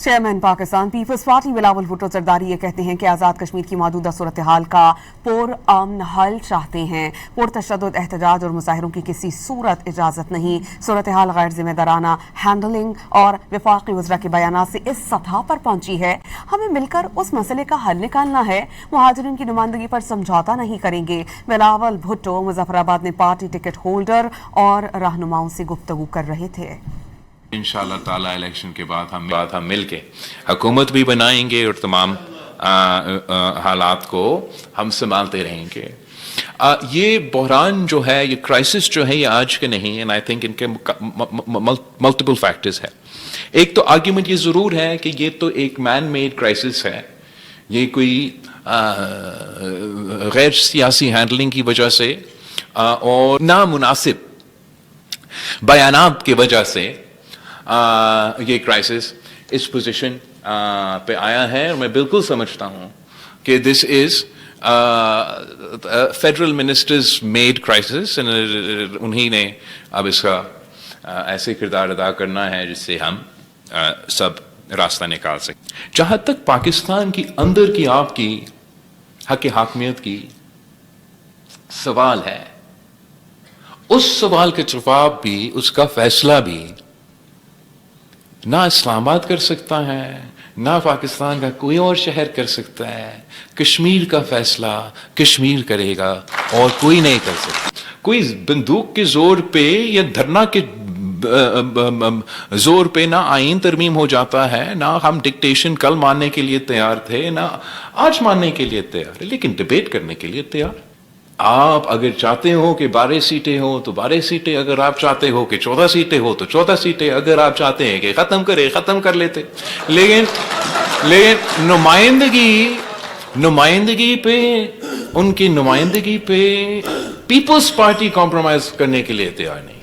Chairman Pakistan Peoples Party Bilawal Bhutto Zardari یہ کہتے ہیں کہ آزاد کشمیر کی موجودہ صورتحال کا پرامن حل چاہتے ہیں. پرتشدد احتجاج اور مظاہروں کی کسی صورت اجازت نہیں. صورتحال غیر ذمہ دارانہ ہینڈلنگ اور وفاقی وزراء کے بیانات سے اس سطح پر پہنچی ہے. ہمیں مل کر اس مسئلے کا حل نکالنا ہے. مہاجرین کی نمائندگی پر سمجھوتا نہیں کریں گے. بلاول بھٹو مظفر آباد میں پارٹی ٹکٹ ہولڈر اور رہنماؤں سے گفتگو کر رہے تھے. انشاءاللہ تعالی الیکشن کے بعد ہم مل کے حکومت بھی بنائیں گے اور تمام حالات کو ہم سنبھالتے رہیں گے. یہ بحران جو ہے، یہ کرائسس جو ہے، یہ آج کے نہیں، اینڈ آئی تھنک ان کے ملٹیپل فیکٹرز ہے. ایک تو آرگیومنٹ یہ ضرور ہے کہ یہ تو ایک مین میڈ کرائسس ہے. یہ کوئی غیر سیاسی ہینڈلنگ کی وجہ سے اور نامناسب بیانات کی وجہ سے یہ کرائسس اس پوزیشن پہ آیا ہے. اور میں بالکل سمجھتا ہوں کہ دس از فیڈرل منسٹرز میڈ کرائسس. انہی نے اب اس کا ایسے کردار ادا کرنا ہے جس سے ہم سب راستہ نکال سکیں. جہاں تک پاکستان کی اندر کی آپ کی حق حاکمیت کی سوال ہے، اس سوال کا جواب بھی، اس کا فیصلہ بھی نہ اسلام آباد کر سکتا ہے، نہ پاکستان کا کوئی اور شہر کر سکتا ہے. کشمیر کا فیصلہ کشمیر کرے گا اور کوئی نہیں کر سکتا. کوئی بندوق کے زور پہ یا دھرنا کے زور پہ نہ آئین ترمیم ہو جاتا ہے، نہ ہم ڈکٹیشن کل ماننے کے لیے تیار تھے، نہ آج ماننے کے لیے تیار ہے، لیکن ڈیبیٹ کرنے کے لیے تیار. آپ اگر چاہتے ہو کہ 12 سیٹیں ہوں تو 12 سیٹیں، اگر آپ چاہتے ہو کہ 14 سیٹیں ہو تو 14 سیٹیں، اگر آپ چاہتے ہیں کہ ختم کر لیتے. لیکن نمائندگی پہ، ان کی نمائندگی پہ پیپلز پارٹی کمپرومائز کرنے کے لیے تیار نہیں.